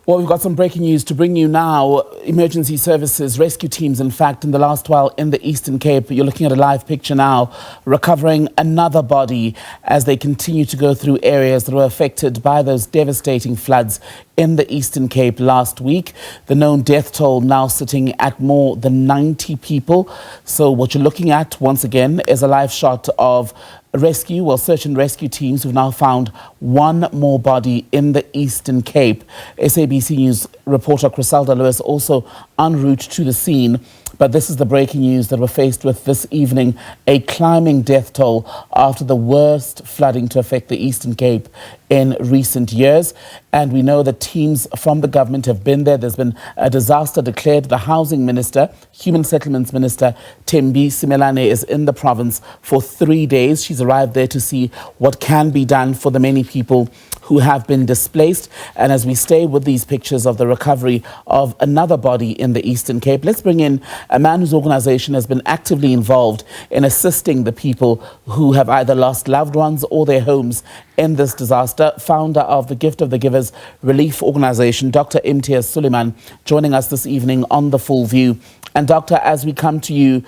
Well, we've got some breaking news to bring you now. Emergency services, rescue teams, in fact, in the last while in the Eastern Cape. You're looking at a live picture now, recovering another body as they continue to go through areas that were affected by those devastating floods in the Eastern Cape last week. The known death toll now sitting at more than 90 people. So what you're looking at, once again, is a live shot of search and rescue teams who've now found one more body in the Eastern Cape. SABC News reporter Chriselda Lewis also en route to the scene. But this is the breaking news that we're faced with this evening, a climbing death toll after the worst flooding to affect the Eastern Cape in recent years. And we know that teams from the government have been there. There's been a disaster declared. The Housing Minister, Human Settlements Minister, Thembi Simelane, is in the province for 3 days. She's arrived there to see what can be done for the many people who have been displaced. And as we stay with these pictures of the recovery of another body in the Eastern Cape, let's bring in a man whose organization has been actively involved in assisting the people who have either lost loved ones or their homes in this disaster, founder of the Gift of the Givers Relief Organization, Dr. Imtiaz Sooliman, joining us this evening on The Full View. And Doctor, as we come to you,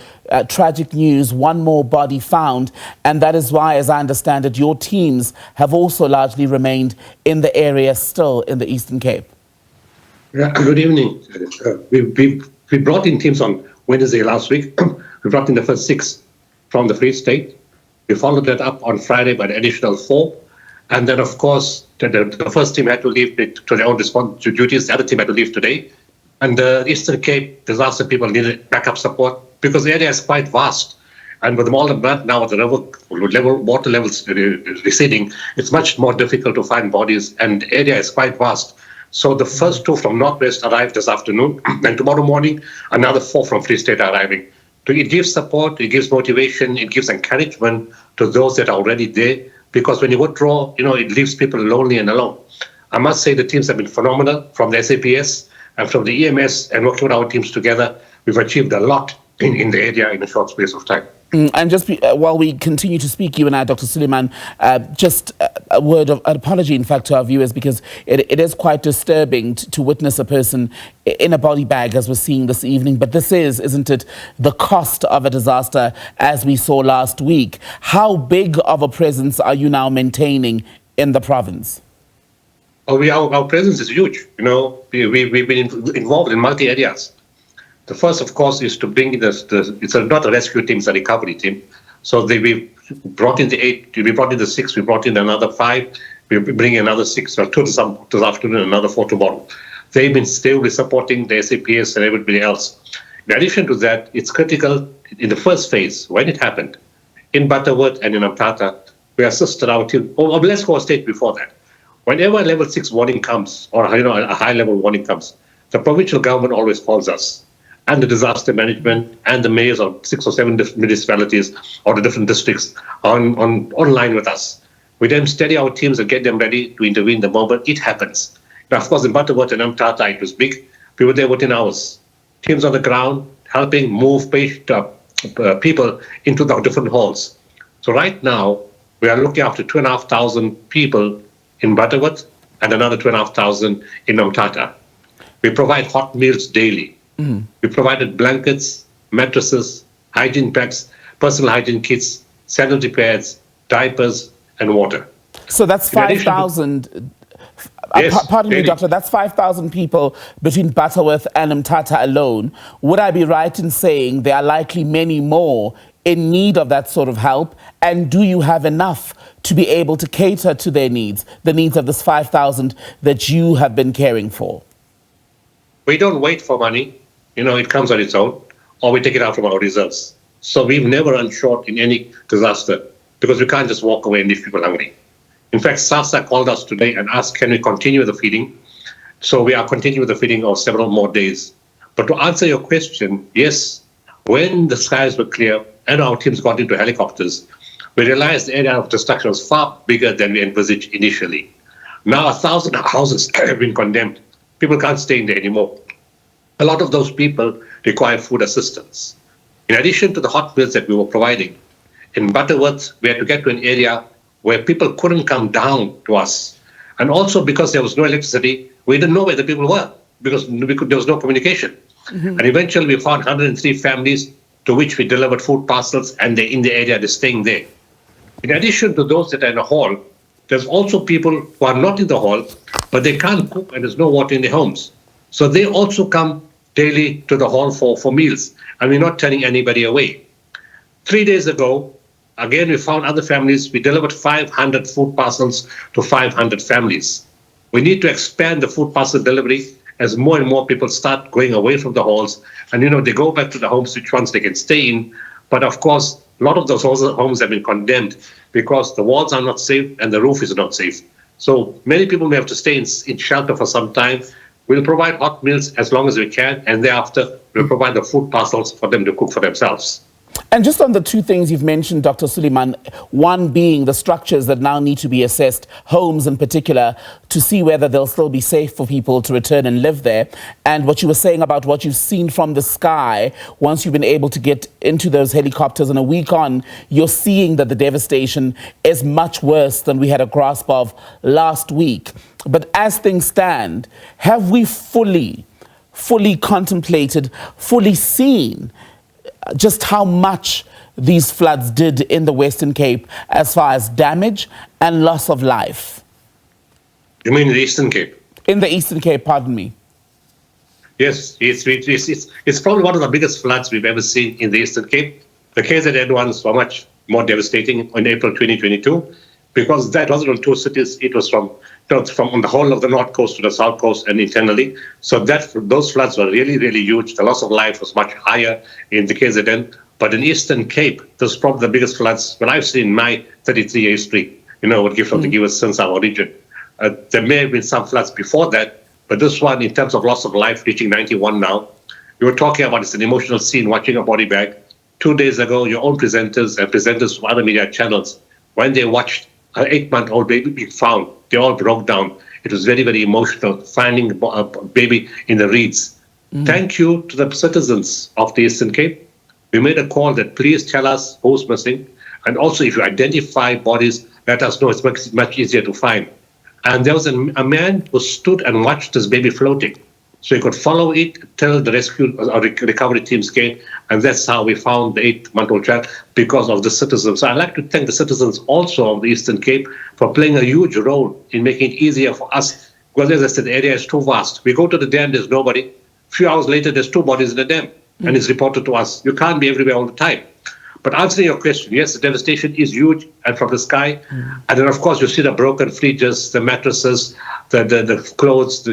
tragic news, one more body found, and that is why, as I understand it, your teams have also largely remained in the area still in the Eastern Cape. Yeah, good evening. We brought in teams on Wednesday last week. We brought in the first 6 from the Free State. We followed that up on Friday by an additional 4. And then, of course, the first team had to leave to their own duties. The other team had to leave today. And the Eastern Cape disaster people needed backup support because the area is quite vast. And with all the mud now, the water levels receding, it's much more difficult to find bodies, and the area is quite vast. So the first 2 from Northwest arrived this afternoon, and tomorrow morning, another 4 from Free State are arriving. So it gives support, it gives motivation, it gives encouragement to those that are already there, because when you withdraw, it leaves people lonely and alone. I must say the teams have been phenomenal, from the SAPS and from the EMS, and working with our teams together. We've achieved a lot in the area in a short space of time. And just while we continue to speak, you and I, Dr. Sooliman, just a word of apology, in fact, to our viewers, because it is quite disturbing to witness a person in a body bag, as we're seeing this evening. But this is, isn't it, the cost of a disaster, as we saw last week. How big of a presence are you now maintaining in the province? Our presence is huge. We've been involved in multi areas. The first, of course, is to bring in it's not a rescue team, it's a recovery team. So we brought in the 8, we brought in the 6, we brought in another 5, we're bringing another 6, 2 this afternoon, another 4 tomorrow. They've been stably supporting the SAPS and everybody else. In addition to that, it's critical in the first phase, when it happened, in Butterworth and in Mthatha, we assisted our team. Let's go a stage before that. Whenever a level 6 warning comes, or a high level warning comes, the provincial government always calls us, and the disaster management and the mayors of 6 or 7 different municipalities or the different districts online with us. We then steady our teams and get them ready to intervene the moment it happens. Now, of course, in Butterworth and Mthatha, it was big. We were there within hours. Teams on the ground helping move people into the different halls. So right now, we are looking after 2,500 people in Butterworth and another 2,500 in Mthatha. We provide hot meals daily. Mm. We provided blankets, mattresses, hygiene packs, personal hygiene kits, sanitary pads, diapers, and water. So that's 5,000. Yes, pardon me, Doctor, that's 5,000 people between Butterworth and Mthatha alone. Would I be right in saying there are likely many more in need of that sort of help? And do you have enough to be able to cater to their needs, the needs of this 5,000 that you have been caring for? We don't wait for money. It comes on its own, or we take it out from our reserves. So we've never run short in any disaster, because we can't just walk away and leave people hungry. In fact, SASA called us today and asked, can we continue the feeding? So we are continuing the feeding of several more days. But to answer your question, yes, when the skies were clear and our teams got into helicopters, we realized the area of destruction was far bigger than we envisaged initially. Now 1,000 houses have been condemned. People can't stay in there anymore. A lot of those people require food assistance. In addition to the hot meals that we were providing, in Butterworth, we had to get to an area where people couldn't come down to us. And also because there was no electricity, we didn't know where the people were because there was no communication. And eventually we found 103 families to which we delivered food parcels, and they're in the area, they're staying there. In addition to those that are in the hall, there's also people who are not in the hall, but they can't cook and there's no water in their homes. So they also come daily to the hall for meals, and we're not turning anybody away. 3 days ago, again, we found other families. We delivered 500 food parcels to 500 families. We need to expand the food parcel delivery as more and more people start going away from the halls. And, they go back to the homes which ones they can stay in. But, of course, a lot of those homes have been condemned because the walls are not safe and the roof is not safe. So many people may have to stay in shelter for some time. We'll provide hot meals as long as we can, and thereafter we'll provide the food parcels for them to cook for themselves. And just on the two things you've mentioned, Dr. Sooliman, one being the structures that now need to be assessed, homes in particular, to see whether they'll still be safe for people to return and live there. And what you were saying about what you've seen from the sky, once you've been able to get into those helicopters, and a week on, you're seeing that the devastation is much worse than we had a grasp of last week. But as things stand, have we fully contemplated, fully seen just how much these floods did in the Western Cape as far as damage and loss of life? You mean in the Eastern Cape? In the Eastern Cape, pardon me. Yes, it's probably one of the biggest floods we've ever seen in the Eastern Cape. The KZN ones were much more devastating in April 2022 because that wasn't on two cities. It was from on the whole of the North Coast to the South Coast and internally. So those floods were really, really huge. The loss of life was much higher in the KZN. But in Eastern Cape, those are probably the biggest floods that I've seen in my 33-year history, with gift of the givers since our origin. There may have been some floods before that, but this one, in terms of loss of life, reaching 91 now, we were talking about it's an emotional scene, watching a body bag. 2 days ago, your own presenters and presenters from other media channels, when they watched an 8-month-old baby being found, they all broke down. It was very, very emotional, finding a baby in the reeds. Thank you to the citizens of the Eastern Cape. We made a call that please tell us who's missing. And also, if you identify bodies, let us know. It's much easier to find. And there was a man who stood and watched this baby floating. So he could follow it till the rescue or recovery teams came. And that's how we found the 8-month-old child, because of the citizens. So I'd like to thank the citizens also of the Eastern Cape for playing a huge role in making it easier for us. Because as I said, the area is too vast. We go to the dam, there's nobody. A few hours later, there's 2 bodies in the dam. And it's reported to us. You can't be everywhere all the time. But answering your question, yes, the devastation is huge and from the sky. And then, of course, you see the broken fridges, the mattresses, the clothes,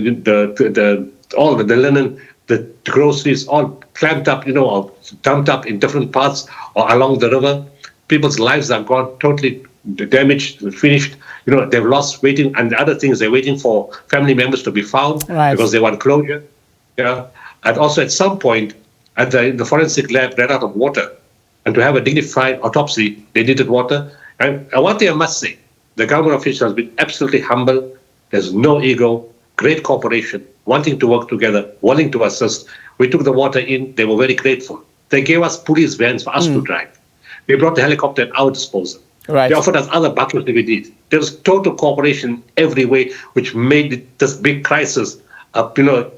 all the linen, the groceries, all clamped up, or dumped up in different parts or along the river. People's lives are gone, totally damaged, finished. They've lost waiting. And the other thing is they're waiting for family members to be found because they want closure. Yeah. And also at some point, the forensic lab ran out of water. And to have a dignified autopsy, they needed water. And one thing I must say, the government official has been absolutely humble. There's no ego, great cooperation, wanting to work together, willing to assist. We took the water in. They were very grateful. They gave us police vans for us to drive. They brought the helicopter at our disposal. Right. They offered us other buckets that we did. There was total cooperation every way, which made this big crisis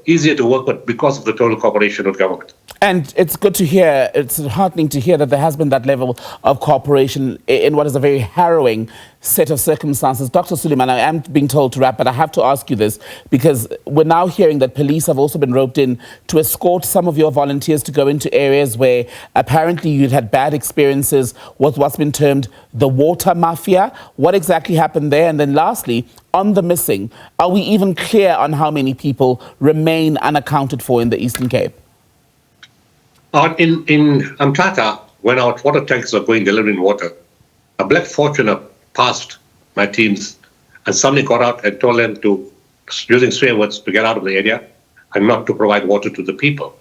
easier to work with because of the total cooperation of government. And it's good to hear, it's heartening to hear that there has been that level of cooperation in what is a very harrowing set of circumstances. Dr. Sooliman, I am being told to wrap, but I have to ask you this, because we're now hearing that police have also been roped in to escort some of your volunteers to go into areas where apparently you'd had bad experiences with what's been termed the water mafia. What exactly happened there? And then lastly, on the missing, are we even clear on how many people remain unaccounted for in the Eastern Cape? In Mthatha, when our water tanks were going delivering water, a black Fortuner passed my teams and somebody got out and told them to, using swear words, to get out of the area and not to provide water to the people.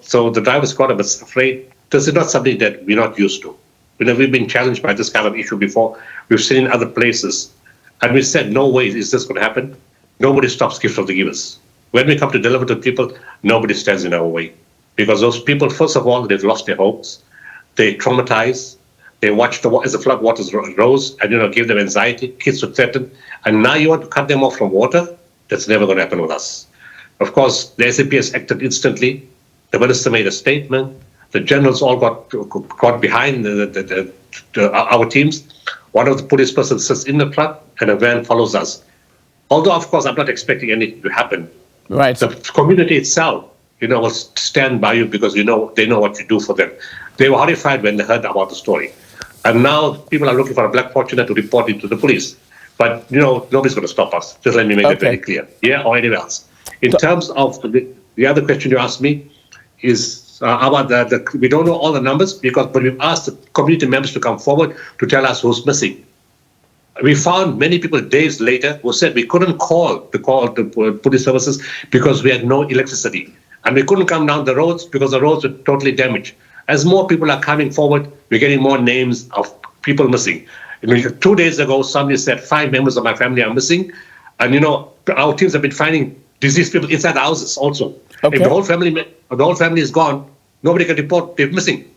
So the drivers got a bit afraid. This is not something that we're not used to. We've been challenged by this kind of issue before. We've seen in other places. And we said, no way is this going to happen. Nobody stops gift of the givers. When we come to deliver to people, nobody stands in our way. Because those people, first of all, they've lost their homes. They're traumatized. They watched as the flood waters rose and, gave them anxiety. Kids were threatened. And now you want to cut them off from water? That's never going to happen with us. Of course, the SABC acted instantly. The minister made a statement. The generals all got behind our teams. One of the police persons sits in the truck and a van follows us. Although, of course, I'm not expecting anything to happen. Right. The community itself, will stand by you because, they know what you do for them. They were horrified when they heard about the story. And now people are looking for a black fortuner to report it to the police. But, nobody's going to stop us. Just let me make it very clear. Yeah, or anywhere else. In terms of the other question you asked me is about we don't know all the numbers but we've asked the community members to come forward to tell us who's missing. We found many people days later who said we couldn't call the police services because we had no electricity. And we couldn't come down the roads because the roads were totally damaged. As more people are coming forward, we're getting more names of people missing. 2 days ago, somebody said 5 members of my family are missing. And, our teams have been finding deceased people inside the houses also. Okay. If the whole family is gone, nobody can report they're missing.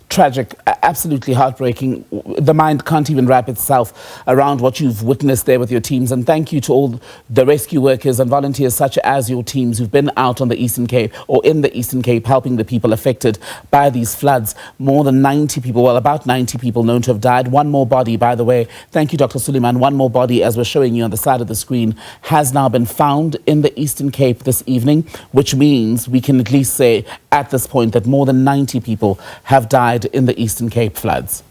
Tragic, absolutely heartbreaking. The mind can't even wrap itself around what you've witnessed there with your teams. And thank you to all the rescue workers and volunteers such as your teams who've been out on the Eastern Cape or in the Eastern Cape helping the people affected by these floods. More than 90 people, about 90 people known to have died. One more body, by the way. Thank you, Dr. Sooliman. One more body, as we're showing you on the side of the screen, has now been found in the Eastern Cape this evening, which means we can at least say at this point that more than 90 people have died in the Eastern Cape floods.